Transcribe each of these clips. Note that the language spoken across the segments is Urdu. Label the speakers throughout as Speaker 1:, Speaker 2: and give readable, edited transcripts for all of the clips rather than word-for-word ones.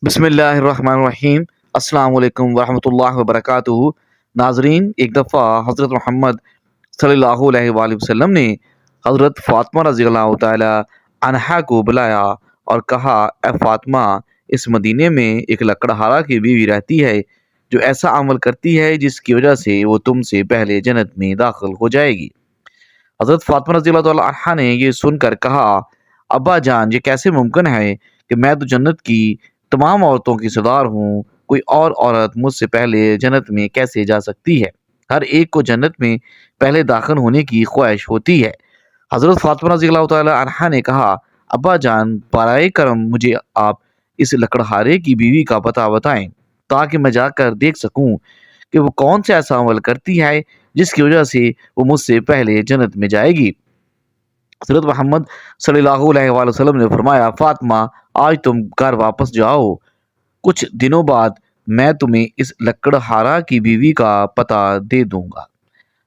Speaker 1: بسم اللہ الرحمن الرحیم۔ السلام علیکم ورحمۃ اللہ وبرکاتہ۔ ناظرین، ایک دفعہ حضرت محمد صلی اللہ علیہ وآلہ وسلم نے حضرت فاطمہ رضی اللہ تعالی عنہا کو بلایا اور کہا، اے فاطمہ، اس مدینے میں ایک لکڑہارا کی بیوی رہتی ہے جو ایسا عمل کرتی ہے جس کی وجہ سے وہ تم سے پہلے جنت میں داخل ہو جائے گی۔ حضرت فاطمہ رضی اللہ تعالی عنہا نے یہ سن کر کہا، ابا جان، یہ کیسے ممکن ہے کہ میں تو جنت کی تمام عورتوں کی سردار ہوں، کوئی اور عورت مجھ سے پہلے جنت میں کیسے جا سکتی ہے؟ ہر ایک کو جنت میں پہلے داخل ہونے کی خواہش ہوتی ہے۔ حضرت فاطمہ رضی اللہ تعالی عنہا نے کہا، ابا جان، برائے کرم مجھے آپ اس لکڑہارے کی بیوی کا پتہ بتائیں تاکہ میں جا کر دیکھ سکوں کہ وہ کون سے ایسا عمل کرتی ہے جس کی وجہ سے وہ مجھ سے پہلے جنت میں جائے گی۔ حضرت محمد صلی اللہ علیہ وآلہ وسلم نے فرمایا، فاطمہ، آج تم گھر واپس جاؤ، کچھ دنوں بعد میں تمہیں اس لکڑہارا کی بیوی کا پتہ دے دوں گا۔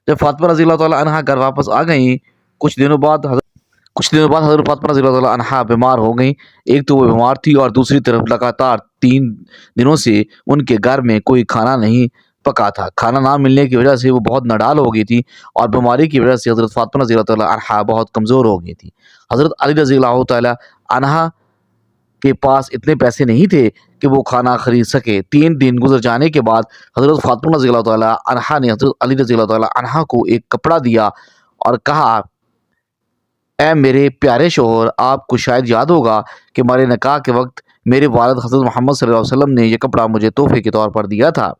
Speaker 1: جب فاطمہ رضی اللہ تعالیٰ عنہا گھر واپس آ گئیں، کچھ دنوں بعد حضرت فاطمہ رضی اللہ تعالیٰ عنہا بیمار ہو گئیں۔ ایک تو وہ بیمار تھی اور دوسری طرف لگاتار 3 دنوں سے ان کے گھر میں کوئی کھانا نہیں پکا تھا۔ کھانا نہ ملنے کی وجہ سے وہ بہت نڈال ہو گئی تھی اور بیماری کی وجہ سے حضرت فاطمہ رضی اللہ تعالیٰ عنہا بہت کمزور ہو گئی تھی۔ حضرت علی رضی اللہ تعالیٰ عنہا کے پاس اتنے پیسے نہیں تھے کہ وہ کھانا خرید سکے۔ 3 دن گزر جانے کے بعد حضرت فاطمہ رضی اللہ تعالیٰ عنہا نے حضرت علی رضی اللہ تعالیٰ عنہا کو ایک کپڑا دیا اور کہا، اے میرے پیارے شوہر، آپ کو شاید یاد ہوگا کہ ہمارے نکاح کے وقت میرے والد حضرت محمد صلی اللہ علیہ وسلم نے یہ کپڑا مجھے تحفے کے طور پر دیا تھا۔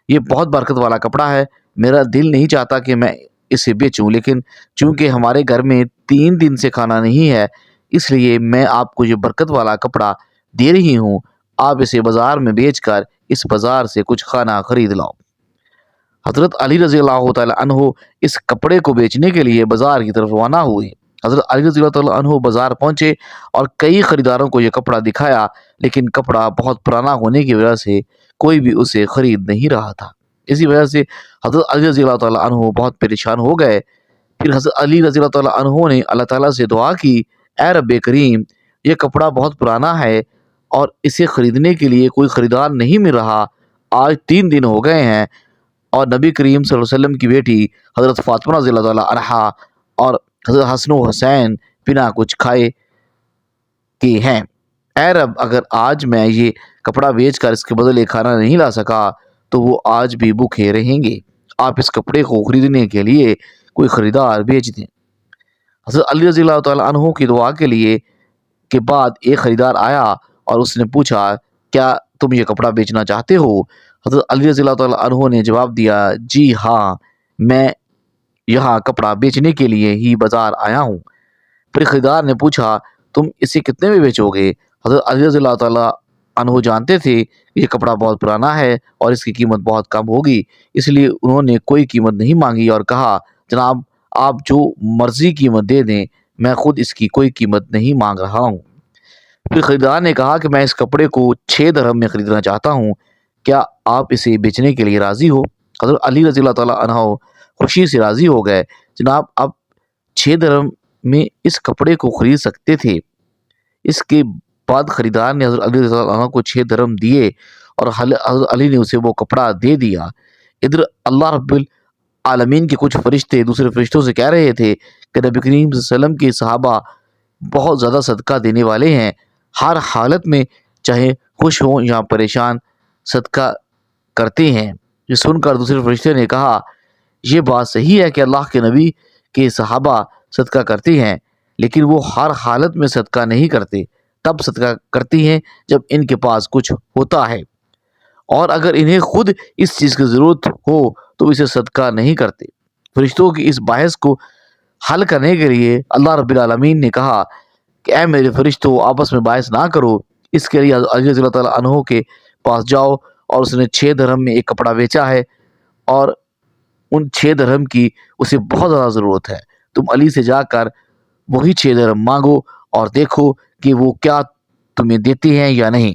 Speaker 1: یہ بہت برکت والا کپڑا ہے، میرا دل نہیں چاہتا کہ میں اسے بیچوں، لیکن چونکہ ہمارے گھر میں 3 دن سے کھانا نہیں ہے، اس لیے میں آپ کو یہ برکت والا کپڑا دے رہی ہوں، آپ اسے بازار میں بیچ کر اس بازار سے کچھ کھانا خرید لاؤ۔ حضرت علی رضی اللہ تعالیٰ عنہ اس کپڑے کو بیچنے کے لیے بازار کی طرف روانہ ہوئے۔ حضرت علی رضی اللہ تعالیٰ عنہ بازار پہنچے اور کئی خریداروں کو یہ کپڑا دکھایا، لیکن کپڑا بہت پرانا ہونے کی وجہ سے کوئی بھی اسے خرید نہیں رہا تھا۔ اسی وجہ سے حضرت علی رضی اللہ تعالیٰ عنہ بہت پریشان ہو گئے۔ پھر حضرت علی رضی اللہ تعالیٰ عنہ نے اللہ تعالیٰ سے دعا کی، اے رب کریم، یہ کپڑا بہت پرانا ہے اور اسے خریدنے کے لیے کوئی خریدار نہیں مل رہا۔ آج 3 دن ہو گئے ہیں اور نبی کریم صلی اللہ علیہ وسلم کی بیٹی حضرت فاطمہ رضی اللہ تعالیٰ عنہا اور حضرت حسن و حسین بنا کچھ کھائے کے ہیں۔ اے رب، اگر آج میں یہ کپڑا بیچ کر اس کے بدلے کھانا نہیں لا سکا تو وہ آج بھی بھوکے رہیں گے۔ آپ اس کپڑے کو خریدنے کے لیے کوئی خریدار بھیج دیں۔ حضرت علی رضی اللہ تعالیٰ عنہ کی دعا کے بعد ایک خریدار آیا اور اس نے پوچھا، کیا تم یہ کپڑا بیچنا چاہتے ہو؟ حضرت علی رضی اللہ تعالیٰ عنہ نے جواب دیا، جی ہاں، میں یہاں کپڑا بیچنے کے لیے ہی بازار آیا ہوں۔ پھر خریدار نے پوچھا، تم اسے کتنے میں بیچو گے؟ حضرت علی رضی اللہ تعالیٰ عنہ جانتے تھے کہ یہ کپڑا بہت پرانا ہے اور اس کی قیمت بہت کم ہوگی، اس لیے انہوں نے کوئی قیمت نہیں مانگی اور کہا، جناب، آپ جو مرضی قیمت دے دیں، میں خود اس کی کوئی قیمت نہیں مانگ رہا ہوں۔ پھر خریدار نے کہا کہ میں اس کپڑے کو 6 درہم میں خریدنا چاہتا ہوں، کیا آپ اسے بیچنے کے لیے راضی ہو؟ حضرت علی رضی اللہ تعالیٰ عنہ خوشی سے راضی ہو گئے، جناب، آپ 6 درہم میں اس کپڑے کو خرید سکتے تھے۔ اس کے بعد خریدار نے حضرت علی رضی اللہ عنہ کو 6 درہم دیے اور حضرت علی نے اسے وہ کپڑا دے دیا۔ ادھر اللہ رب العالمین کے کچھ فرشتے دوسرے فرشتوں سے کہہ رہے تھے کہ نبی کریم صلی اللہ علیہ وسلم کے صحابہ بہت زیادہ صدقہ دینے والے ہیں، ہر حالت میں چاہے خوش ہوں یا پریشان صدقہ کرتے ہیں۔ یہ سن کر دوسرے فرشتے نے کہا، یہ بات صحیح ہے کہ اللہ کے نبی کے صحابہ صدقہ کرتے ہیں، لیکن وہ ہر حالت میں صدقہ نہیں کرتے، تب صدقہ کرتی ہیں جب ان کے پاس کچھ ہوتا ہے، اور اگر انہیں خود اس چیز کی ضرورت ہو تو اسے صدقہ نہیں کرتے۔ فرشتوں کی اس بحث کو حل کرنے کے لیے اللہ رب العالمین نے کہا کہ اے میرے فرشتوں، آپس میں بحث نہ کرو، اس کے لیے علی رضی اللہ تعالیٰ عنہ کے پاس جاؤ، اور اس نے 6 درہم میں ایک کپڑا بیچا ہے اور ان 6 درہم کی اسے بہت زیادہ ضرورت ہے۔ تم علی سے جا کر وہی 6 درہم مانگو اور دیکھو کہ وہ کیا تمہیں دیتے ہیں یا نہیں۔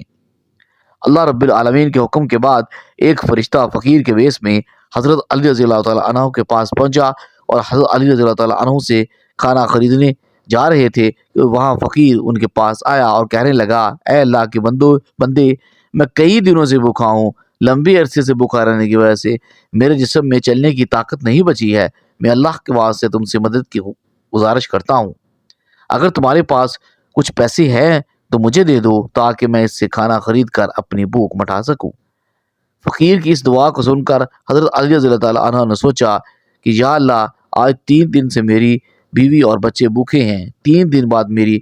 Speaker 1: اللہ رب العالمین کے حکم کے بعد ایک فرشتہ فقیر کے بیس میں حضرت علی رضی اللہ تعالیٰ عنہ کے پاس پہنچا اور حضرت علی رضی اللہ تعالیٰ عنہ سے کھانا خریدنے جا رہے تھے کہ وہاں فقیر ان کے پاس آیا اور کہنے لگا، اے اللہ کے بندے، میں کئی دنوں سے بھوکا ہوں، لمبے عرصے سے بھوکا رہنے کی وجہ سے میرے جسم میں چلنے کی طاقت نہیں بچی ہے۔ میں اللہ کے واسطے تم سے مدد کی گزارش کرتا ہوں، اگر تمہارے پاس کچھ پیسے ہیں تو مجھے دے دو تاکہ میں اس سے کھانا خرید کر اپنی بھوک مٹا سکوں۔ فقیر کی اس دعا کو سن کر حضرت علی رضی اللہ تعالیٰ عنہ نے سوچا کہ یا اللہ، آج 3 دن سے میری بیوی اور بچے بھوکے ہیں۔ 3 دن بعد میری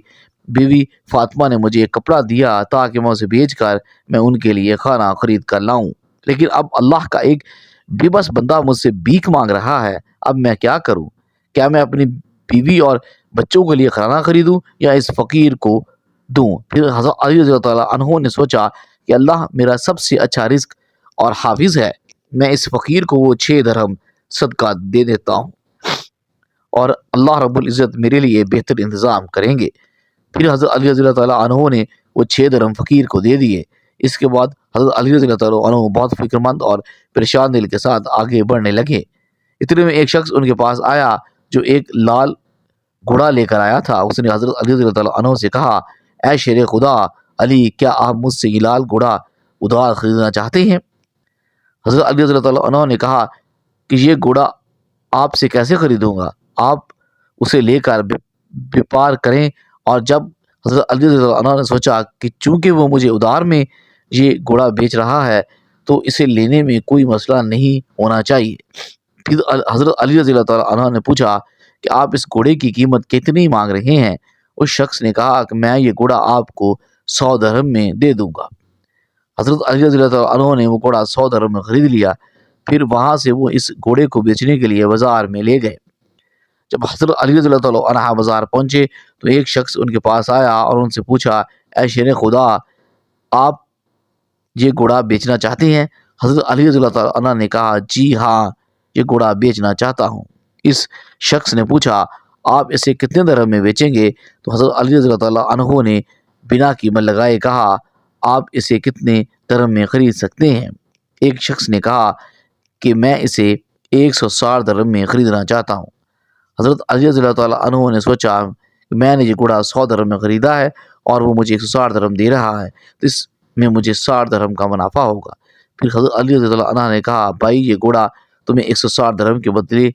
Speaker 1: بیوی فاطمہ نے مجھے ایک کپڑا دیا تاکہ میں اسے بیچ کر میں ان کے لیے کھانا خرید کر لاؤں، لیکن اب اللہ کا ایک بے بس بندہ مجھ سے بھیک مانگ رہا ہے، اب میں کیا کروں؟ کیا میں اپنی بیوی اور بچوں کے لیے کھانا خریدوں یا اس فقیر کو دوں؟ پھر حضرت علی رضی اللہ تعالیٰ عنہ نے سوچا کہ اللہ میرا سب سے اچھا رزق اور حافظ ہے، میں اس فقیر کو وہ 6 درہم صدقہ دے دیتا ہوں اور اللہ رب العزت میرے لیے بہتر انتظام کریں گے۔ پھر حضرت علی رضی اللہ تعالیٰ عنہ نے وہ 6 درہم فقیر کو دے دیے۔ اس کے بعد حضرت علی رضی اللہ تعالیٰ عنہ بہت فکر مند اور پریشان دل کے ساتھ آگے بڑھنے لگے۔ اتنے میں ایک شخص ان کے پاس آیا جو ایک لال گھوڑا لے کر آیا تھا۔ اس نے حضرت علی رضی اللہ تعالیٰ عنہ سے کہا، اے شیر خدا علی، کیا آپ مجھ سے یہ لال گھوڑا ادھار خریدنا چاہتے ہیں؟ حضرت علی رضی اللہ تعالیٰ عنہ نے کہا کہ یہ گھوڑا آپ سے کیسے خریدوں گا؟ آپ اسے لے کر بیپار کریں۔ اور جب حضرت علی رضی اللہ عنہ نے سوچا کہ چونکہ وہ مجھے ادھار میں یہ گھوڑا بیچ رہا ہے تو اسے لینے میں کوئی مسئلہ نہیں ہونا چاہیے۔ پھر حضرت علی رضی اللہ تعالیٰ عنہ نے پوچھا کہ آپ اس گھوڑے کی قیمت کتنی مانگ رہے ہیں؟ اس شخص نے کہا کہ میں یہ گھوڑا آپ کو 100 درہم میں دے دوں گا۔ حضرت علی رضی اللہ تعالیٰ عنہ نے وہ گھوڑا 100 درہم میں خرید لیا۔ پھر وہاں سے وہ اس گھوڑے کو بیچنے کے لیے بازار میں لے گئے۔ جب حضرت علی رضی اللہ تعالیٰ عنہ بازار پہنچے تو ایک شخص ان کے پاس آیا اور ان سے پوچھا، اے شیر خدا، آپ یہ گھوڑا بیچنا چاہتے ہیں؟ حضرت علی رضی اللہ تعالیٰ عنہ نے کہا، جی ہاں، یہ گھوڑا بیچنا چاہتا ہوں۔ اس شخص نے پوچھا، آپ اسے کتنے درہم میں بیچیں گے؟ تو حضرت علی رضی اللہ تعالیٰ عنہ نے بنا قیمت لگائے کہا، آپ اسے کتنے درہم میں خرید سکتے ہیں؟ ایک شخص نے کہا کہ میں اسے 160 درہم میں خریدنا چاہتا ہوں۔ حضرت علی رضی اللہ تعالیٰ عنہ نے سوچا کہ میں نے یہ گھوڑا 100 درہم میں خریدا ہے اور وہ مجھے 160 درہم دے رہا ہے تو اس میں مجھے 60 درہم کا منافع ہوگا۔ پھر حضرت علی رضی اللہ عنہ نے کہا، بھائی یہ گھوڑا تمہیں 160 درہم کے بدلے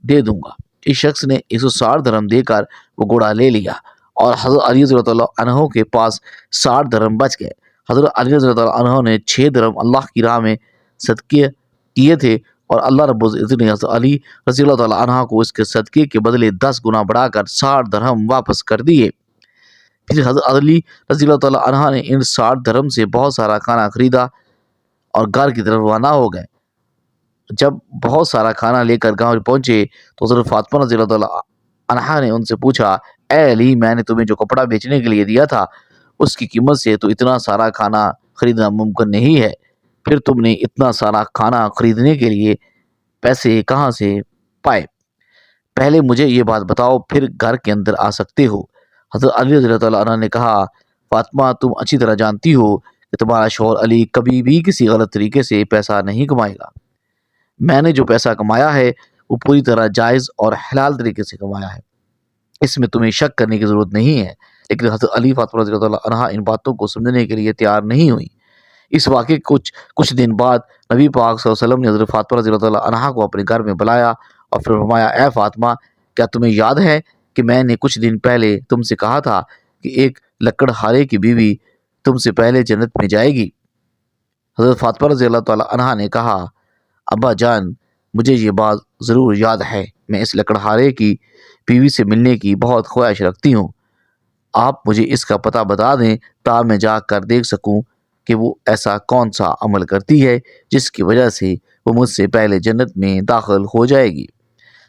Speaker 1: دے دوں گا۔ اس شخص نے 160 درہم دے کر وہ گھوڑا لے لیا اور حضرت علی رضی اللہ عنہ کے پاس 60 درہم بچ گئے۔ حضرت علی رضی اللہ عنہ نے 6 درہم اللہ کی راہ میں صدقے کیے تھے اور اللہ رب العزت نے حضرت علی رضی اللہ تعالیٰ عنہ کو اس کے صدقے کے بدلے 10 گنا بڑھا کر 60 درہم واپس کر دیے۔ پھر حضرت علی رضی اللہ تعالیٰ عنہ نے ان 60 درہم سے بہت سارا کھانا خریدا اور گھر کی طرف روانہ ہو گئے۔ جب بہت سارا کھانا لے کر گاؤں پہنچے تو حضرت فاطمہ رضی اللہ تعالیٰ عنہا نے ان سے پوچھا، اے علی، میں نے تمہیں جو کپڑا بیچنے کے لیے دیا تھا اس کی قیمت سے تو اتنا سارا کھانا خریدنا ممکن نہیں ہے، پھر تم نے اتنا سارا کھانا خریدنے کے لیے پیسے کہاں سے پائے؟ پہلے مجھے یہ بات بتاؤ، پھر گھر کے اندر آ سکتے ہو۔ حضرت علی رضی اللہ تعالیٰ عنہ نے کہا، فاطمہ، تم اچھی طرح جانتی ہو کہ تمہارا شوہر علی کبھی بھی کسی غلط طریقے سے پیسہ نہیں کمائے گا۔ میں نے جو پیسہ کمایا ہے وہ پوری طرح جائز اور حلال طریقے سے کمایا ہے، اس میں تمہیں شک کرنے کی ضرورت نہیں ہے۔ لیکن حضرت علی فاطمہ رضی اللہ عنہا ان باتوں کو سمجھنے کے لیے تیار نہیں ہوئی۔ اس واقعے کچھ دن بعد نبی پاک صلی اللہ علیہ وسلم نے حضرت فاطمہ رضی اللہ عنہا کو اپنے گھر میں بلایا اور پھر فرمایا، اے فاطمہ، کیا تمہیں یاد ہے کہ میں نے کچھ دن پہلے تم سے کہا تھا کہ ایک لکڑہارے کی بیوی تم سے پہلے جنت میں جائے گی؟ حضرت فاطمہ رضی اللہ تعالیٰ عنہا نے کہا، ابا جان، مجھے یہ بات ضرور یاد ہے، میں اس لکڑہارے کی بیوی سے ملنے کی بہت خواہش رکھتی ہوں۔ آپ مجھے اس کا پتہ بتا دیں تاکہ میں جا کر دیکھ سکوں کہ وہ ایسا کون سا عمل کرتی ہے جس کی وجہ سے وہ مجھ سے پہلے جنت میں داخل ہو جائے گی۔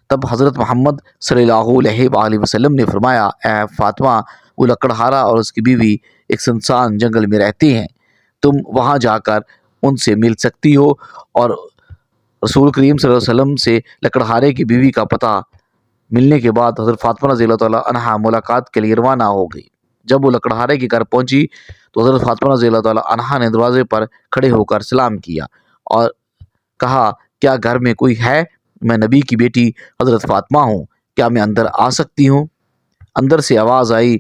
Speaker 1: تب حضرت محمد صلی اللہ علیہ وآلہ وسلم نے فرمایا، اے فاطمہ، وہ لکڑہارا اور اس کی بیوی ایک سنسان جنگل میں رہتے ہیں، تم وہاں جا کر ان سے مل سکتی ہو۔ اور رسول کریم صلی اللہ علیہ وسلم سے لکڑہارے کی بیوی کا پتہ ملنے کے بعد حضرت فاطمہ رضی اللہ تعالیٰ عنہا ملاقات کے لیے روانہ ہو گئی۔ جب وہ لکڑہارے کے گھر پہنچی تو حضرت فاطمہ رضی اللہ تعالیٰ عنہا نے دروازے پر کھڑے ہو کر سلام کیا اور کہا، کیا گھر میں کوئی ہے؟ میں نبی کی بیٹی حضرت فاطمہ ہوں، کیا میں اندر آ سکتی ہوں؟ اندر سے آواز آئی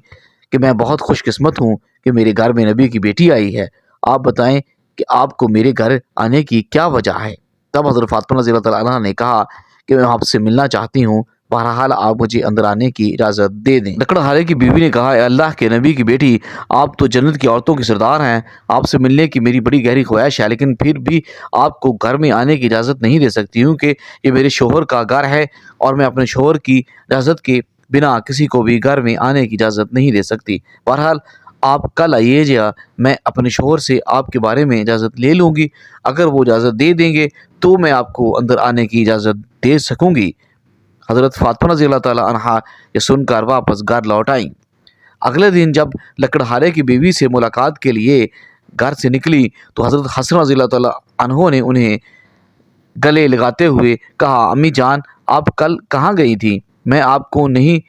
Speaker 1: کہ میں بہت خوش قسمت ہوں کہ میرے گھر میں نبی کی بیٹی آئی ہے۔ آپ بتائیں کہ آپ کو میرے گھر آنے کی کیا وجہ ہے؟ تب حضرت فاطمہ رضی اللہ تعالیٰ عنہ نے کہا کہ میں آپ سے ملنا چاہتی ہوں، بہرحال آپ مجھے اندر آنے کی اجازت دے دیں۔ لکڑہارے کی بیوی نے کہا، اے اللہ کے نبی کی بیٹی، آپ تو جنت کی عورتوں کی سردار ہیں، آپ سے ملنے کی میری بڑی گہری خواہش ہے، لیکن پھر بھی آپ کو گھر میں آنے کی اجازت نہیں دے سکتی، کیونکہ یہ میرے شوہر کا گھر ہے اور میں اپنے شوہر کی اجازت کے بنا کسی کو بھی گھر میں آنے کی اجازت نہیں دے سکتی۔ بہرحال آپ کل آئیے جا، میں اپنے شوہر سے آپ کے بارے میں اجازت لے لوں گی، اگر وہ اجازت دے دیں گے تو میں آپ کو اندر آنے کی اجازت دے سکوں گی۔ حضرت فاطمہ رضی اللہ تعالیٰ عنہا یہ سن کر واپس گھر لوٹ آئیں۔ اگلے دن جب لکڑہارے کی بیوی سے ملاقات کے لیے گھر سے نکلی تو حضرت حسن رضی اللہ تعالیٰ عنہ نے انہیں گلے لگاتے ہوئے کہا، امی جان آپ کل کہاں گئی تھی؟ میں آپ کو نہیں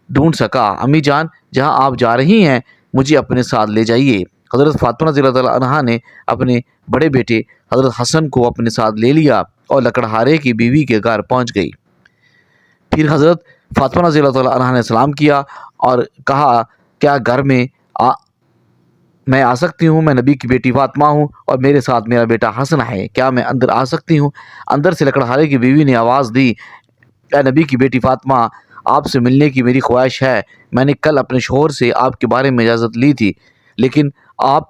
Speaker 1: ڈھونڈ سکا۔ امی جان جہاں آپ جا رہی ہیں مجھے اپنے ساتھ لے جائیے۔ حضرت فاطمہ رضی اللہ تعالیٰ عنہا نے اپنے بڑے بیٹے حضرت حسن کو اپنے ساتھ لے لیا اور لکڑہارے کی بیوی کے گھر پہنچ گئی۔ پھر حضرت فاطمہ رضی اللہ تعالیٰ عنہا نے سلام کیا اور کہا، کیا گھر میں میں آ سکتی ہوں؟ میں نبی کی بیٹی فاطمہ ہوں اور میرے ساتھ میرا بیٹا حسن ہے، کیا میں اندر آ سکتی ہوں؟ اندر سے لکڑہارے کی بیوی نے آواز دی، اے نبی کی بیٹی فاطمہ، آپ سے ملنے کی میری خواہش ہے۔ میں نے کل اپنے شوہر سے آپ کے بارے میں اجازت لی تھی، لیکن آپ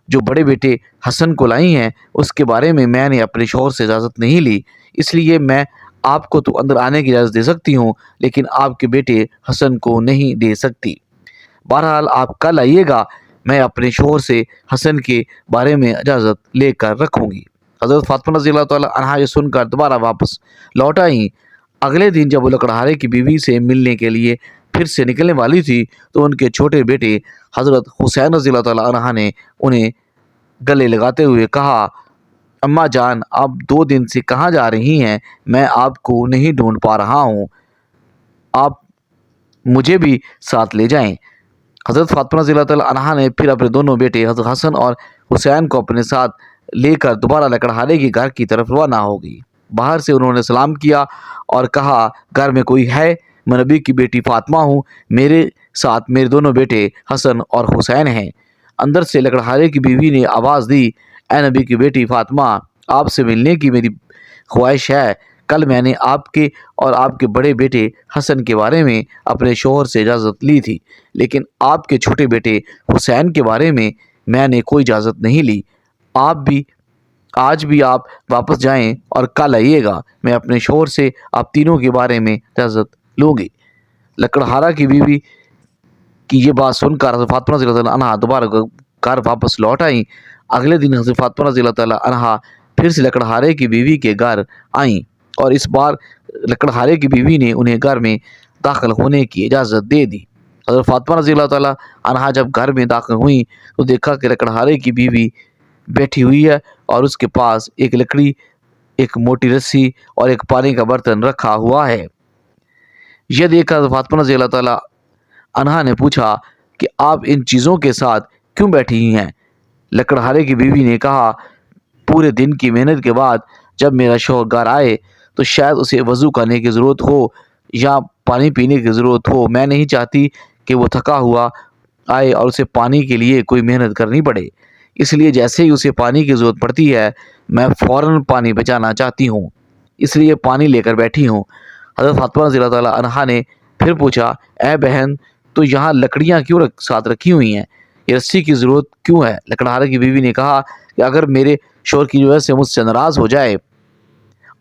Speaker 1: جو بڑے بیٹے حسن کو لائی ہیں اس کے بارے میں نے اپنے شوہر سے اجازت نہیں لی، اس لیے میں آپ کو تو اندر آنے کی اجازت دے سکتی ہوں لیکن آپ کے بیٹے حسن کو نہیں دے سکتی۔ بہرحال آپ کل آئیے گا، میں اپنے شوہر سے حسن کے بارے میں اجازت لے کر رکھوں گی۔ حضرت فاطمہ رضی اللہ تعالیٰ عنہا یہ سن کر دوبارہ واپس لوٹ آئیں۔ اگلے دن جب وہ لکڑہارے کی بیوی سے ملنے کے لیے پھر سے نکلنے والی تھی تو ان کے چھوٹے بیٹے حضرت حسین رضی اللہ تعالیٰ عنہ نے انہیں گلے لگاتے ہوئے کہا، اماں جان آپ 2 دن سے کہاں جا رہی ہیں؟ میں آپ کو نہیں ڈھونڈ پا رہا ہوں، آپ مجھے بھی ساتھ لے جائیں۔ حضرت فاطمہ رضی اللہ تعالیٰ عنہا نے پھر اپنے دونوں بیٹے حضرت حسن اور حسین کو اپنے ساتھ لے کر دوبارہ لکڑہارے کے گھر کی طرف روانہ ہو گئی۔ باہر سے انہوں نے سلام کیا اور کہا، گھر میں کوئی ہے؟ میں نبی کی بیٹی فاطمہ ہوں، میرے ساتھ میرے دونوں بیٹے حسن اور حسین ہیں۔ اندر سے لکڑہارے کی بیوی نے آواز دی، اے نبی کی بیٹی فاطمہ، آپ سے ملنے کی میری خواہش ہے۔ کل میں نے آپ کے اور آپ کے بڑے بیٹے حسن کے بارے میں اپنے شوہر سے اجازت لی تھی، لیکن آپ کے چھوٹے بیٹے حسین کے بارے میں نے کوئی اجازت نہیں لی۔ آج بھی آپ واپس جائیں اور کل آئیے گا، میں اپنے شوہر سے آپ تینوں کے بارے میں اجازت لوں گی۔ لکڑہارہ کی بیوی کی یہ بات سن کر حضرت فاطمہ رضی اللہ تعالیٰ عنہا دوبارہ گھر واپس لوٹ آئیں۔ اگلے دن حضرت فاطمہ رضی اللہ تعالیٰ عنہا پھر سے لکڑہارے کی بیوی کے گھر آئیں اور اس بار لکڑہارے کی بیوی نے انہیں گھر میں داخل ہونے کی اجازت دے دی۔ حضرت فاطمہ رضی اللہ تعالیٰ عنہا جب گھر میں داخل ہوئیں تو دیکھا کہ لکڑہارے کی بیوی بیٹھی ہوئی ہے اور اس کے پاس ایک لکڑی، ایک موٹی رسی اور ایک پانی کا برتن رکھا ہوا ہے۔ یہ دیکھ کر حضرت فاطمہ رضی اللہ تعالیٰ عنہا نے پوچھا کہ آپ ان چیزوں کے ساتھ کیوں بیٹھی ہیں؟ لکڑہارے کی بیوی نے کہا، پورے دن کی محنت کے بعد جب میرا شوہر گھر آئے تو شاید اسے وضو کرنے کی ضرورت ہو یا پانی پینے کی ضرورت ہو، میں نہیں چاہتی کہ وہ تھکا ہوا آئے اور اسے پانی کے لیے کوئی محنت کرنی پڑے، اس لیے جیسے ہی اسے پانی کی ضرورت پڑتی ہے میں فوراً پانی بچانا چاہتی ہوں، اس لیے پانی لے کر بیٹھی ہوں۔ حضرت فاطمہ رضی اللہ تعالیٰ عنہا نے پھر پوچھا، اے بہن تو یہاں لکڑیاں کیوں ساتھ رکھی ہوئی ہیں؟ یہ رسی کی ضرورت کیوں ہے؟ لکڑہارے کی بیوی نے کہا کہ اگر میرے شوہر کی وجہ سے مجھ سے ناراض ہو جائے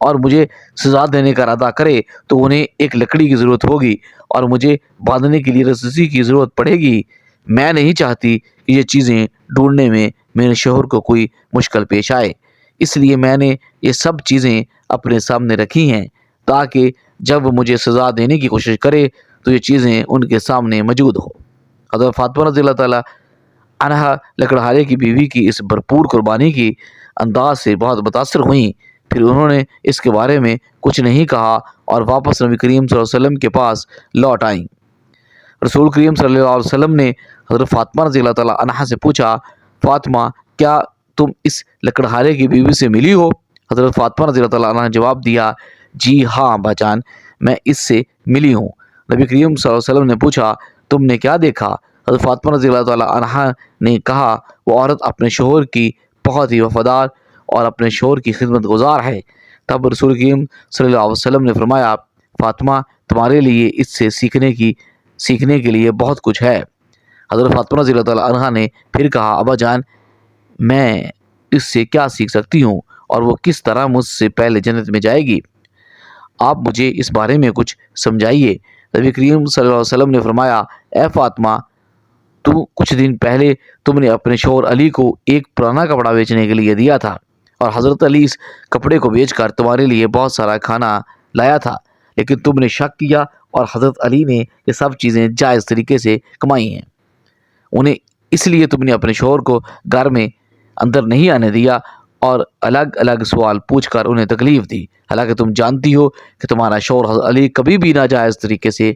Speaker 1: اور مجھے سزا دینے کا ارادہ کرے تو انہیں ایک لکڑی کی ضرورت ہوگی اور مجھے باندھنے کے لیے رسی کی ضرورت پڑے گی۔ میں نہیں چاہتی کہ یہ چیزیں ڈھونڈنے میں میرے شوہر کو کوئی مشکل پیش آئے، اس لیے میں نے یہ سب چیزیں اپنے سامنے رکھی ہیں تاکہ جب وہ مجھے سزا دینے کی کوشش کرے تو یہ چیزیں ان کے سامنے موجود ہو۔ حضرت فاطمہ رضی اللہ تعالیٰ عنہا لکڑہارے کی بیوی کی اس بھرپور قربانی کی انداز سے بہت متاثر ہوئیں، پھر انہوں نے اس کے بارے میں کچھ نہیں کہا اور واپس نبی کریم صلی اللہ علیہ وسلم کے پاس لوٹ آئیں۔ رسول کریم صلی اللہ علیہ وسلم نے حضرت فاطمہ رضی اللہ تعالیٰ عنہا سے پوچھا، فاطمہ کیا تم اس لکڑہارے کی بیوی سے ملی ہو؟ حضرت فاطمہ رضی اللہ تعالیٰ عنہا نے جواب دیا، جی ہاں ابا جان، میں اس سے ملی ہوں۔ نبی کریم صلی اللہ علیہ وسلم نے پوچھا، تم نے کیا دیکھا؟ حضرت فاطمہ رضی اللہ تعالیٰ عنہا نے کہا وہ عورت اپنے شوہر کی بہت ہی وفادار اور اپنے شوہر کی خدمت گزار ہے۔ تب رسول کریم صلی اللہ علیہ وسلم نے فرمایا فاطمہ تمہارے لیے اس سے سیکھنے کے لیے بہت کچھ ہے۔ حضرت فاطمہ رضی اللہ تعالیٰ عنہا نے پھر کہا ابا جان میں اس سے کیا سیکھ سکتی ہوں اور وہ کس طرح مجھ سے پہلے جنت میں جائے گی؟ آپ مجھے اس بارے میں کچھ سمجھائیے۔ نبی کریم صلی اللہ علیہ وسلم نے فرمایا اے فاطمہ کچھ دن پہلے تم نے اپنے شوہر علی کو ایک پرانا کپڑا بیچنے کے لیے دیا تھا اور حضرت علی اس کپڑے کو بیچ کر تمہارے لیے بہت سارا کھانا لایا تھا، لیکن تم نے شک کیا اور حضرت علی نے یہ سب چیزیں جائز طریقے سے کمائی ہیں، انہیں اس لیے تم نے اپنے شوہر کو گھر میں اندر نہیں آنے دیا اور الگ الگ سوال پوچھ کر انہیں تکلیف دی، حالانکہ تم جانتی ہو کہ تمہارا شوہر حضرت علی کبھی بھی ناجائز طریقے سے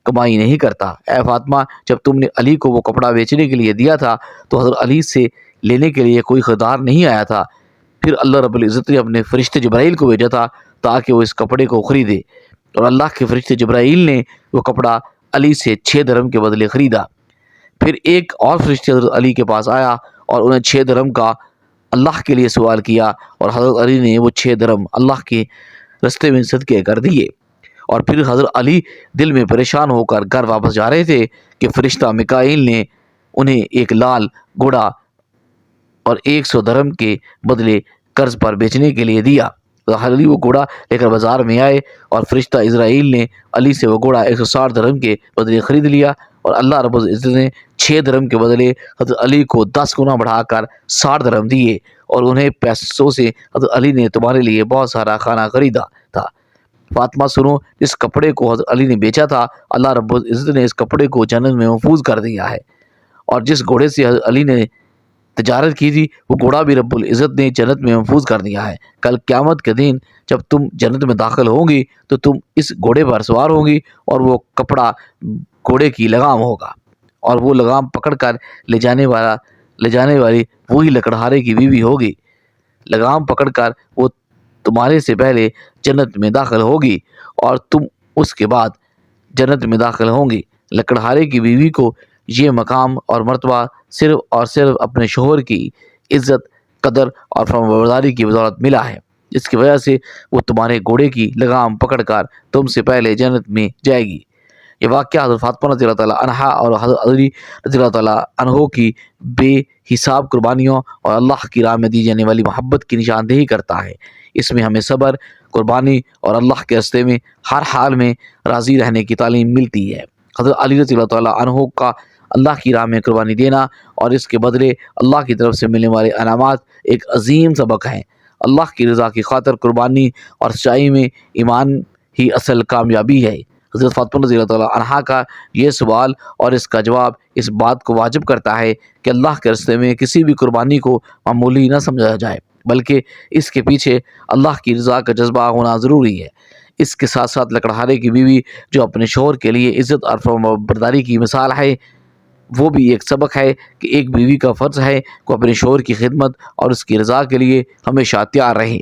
Speaker 1: کمائی نہیں کرتا۔ اے فاطمہ جب تم نے علی کو وہ کپڑا بیچنے کے لیے دیا تھا تو حضرت علی سے لینے کے لیے کوئی خریدار نہیں آیا تھا، پھر اللہ رب العزت نے اپنے فرشتے جبرائیل کو بھیجا تھا تاکہ وہ اس کپڑے کو خریدے، اور اللہ کے فرشتے جبرائیل نے وہ کپڑا علی سے 6 درہم کے بدلے خریدا۔ پھر ایک اور فرشتے حضرت علی کے پاس آیا اور انہیں 6 درہم کا اللہ کے لیے سوال کیا، اور حضرت علی نے وہ 6 درہم اللہ کے رستے میں صدقے کر دیے۔ اور پھر حضرت علی دل میں پریشان ہو کر گھر واپس جا رہے تھے کہ فرشتہ میکائیل نے انہیں ایک لال گھوڑا اور 100 درہم کے بدلے قرض پر بیچنے کے لیے دیا۔ علی وہ گھوڑا لے کر بازار میں آئے اور فرشتہ اسرائیل نے علی سے وہ گھوڑا 160 درہم کے بدلے خرید لیا، اور اللہ رب العزت نے 6 درہم کے بدلے حضرت علی کو 10 گنا بڑھا کر 60 درہم دیے، اور انہیں پیسوں سے حضرت علی نے تمہارے لیے بہت سارا کھانا خریدا تھا۔ فاطمہ سنو، اس کپڑے کو حضرت علی نے بیچا تھا، اللہ رب العزت نے اس کپڑے کو جنت میں محفوظ کر دیا ہے، اور جس گھوڑے سے حضرت علی نے تجارت کی تھی وہ گھوڑا بھی رب العزت نے جنت میں محفوظ کر دیا ہے۔ کل قیامت کے دن جب تم جنت میں داخل ہوں گی تو تم اس گھوڑے پر سوار ہوں گی، اور وہ کپڑا گھوڑے کی لگام ہوگا، اور وہ لگام پکڑ کر لے جانے والی وہی لکڑہارے کی بیوی ہوگی۔ لگام پکڑ کر وہ تمہارے سے پہلے جنت میں داخل ہوگی اور تم اس کے بعد جنت میں داخل ہوں گی۔ لکڑہارے کی بیوی کو یہ مقام اور مرتبہ صرف اور صرف اپنے شوہر کی عزت، قدر اور فرمانبرداری کی بدولت ملا ہے، جس کی وجہ سے وہ تمہارے گھوڑے کی لگام پکڑ کر تم سے پہلے جنت میں جائے گی۔ یہ واقعہ حضرت فاطمہ رضی اللہ تعالیٰ عنہا اور حضرت علی رضی اللہ تعالیٰ عنہ کی بے حساب قربانیوں اور اللہ کی راہ میں دی جانے والی محبت کی نشاندہی کرتا ہے۔ اس میں ہمیں صبر، قربانی اور اللہ کے راستے میں ہر حال میں راضی رہنے کی تعلیم ملتی ہے۔ حضرت علی رضی اللہ تعالیٰ عنہ کا اللہ کی راہ میں قربانی دینا اور اس کے بدلے اللہ کی طرف سے ملنے والے انعامات ایک عظیم سبق ہیں۔ اللہ کی رضا کی خاطر قربانی اور سچائی میں ایمان ہی اصل کامیابی ہے۔ حضرت فاطمہ رضی اللہ تعالیٰ عنہا کا یہ سوال اور اس کا جواب اس بات کو واجب کرتا ہے کہ اللہ کے راستے میں کسی بھی قربانی کو معمولی نہ سمجھا جائے، بلکہ اس کے پیچھے اللہ کی رضا کا جذبہ ہونا ضروری ہے۔ اس کے ساتھ ساتھ لکڑہارے کی بیوی جو اپنے شوہر کے لیے عزت اور فرمانبرداری کی مثال ہے، وہ بھی ایک سبق ہے کہ ایک بیوی کا فرض ہے کہ اپنے شوہر کی خدمت اور اس کی رضا کے لیے ہمیشہ تیار رہے۔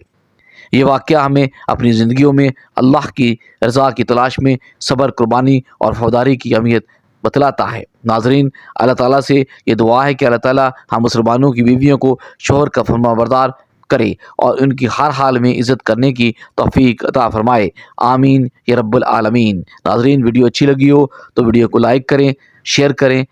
Speaker 1: یہ واقعہ ہمیں اپنی زندگیوں میں اللہ کی رضا کی تلاش میں صبر، قربانی اور وفاداری کی اہمیت بتلاتا ہے۔ ناظرین، اللہ تعالیٰ سے یہ دعا ہے کہ اللہ تعالیٰ ہم مسلمانوں کی بیویوں کو شوہر کا فرمانبردار کرے اور ان کی ہر حال میں عزت کرنے کی توفیق عطا فرمائے، آمین یا رب العالمین۔ ناظرین، ویڈیو اچھی لگی ہو تو ویڈیو کو لائک کریں، شیئر کریں،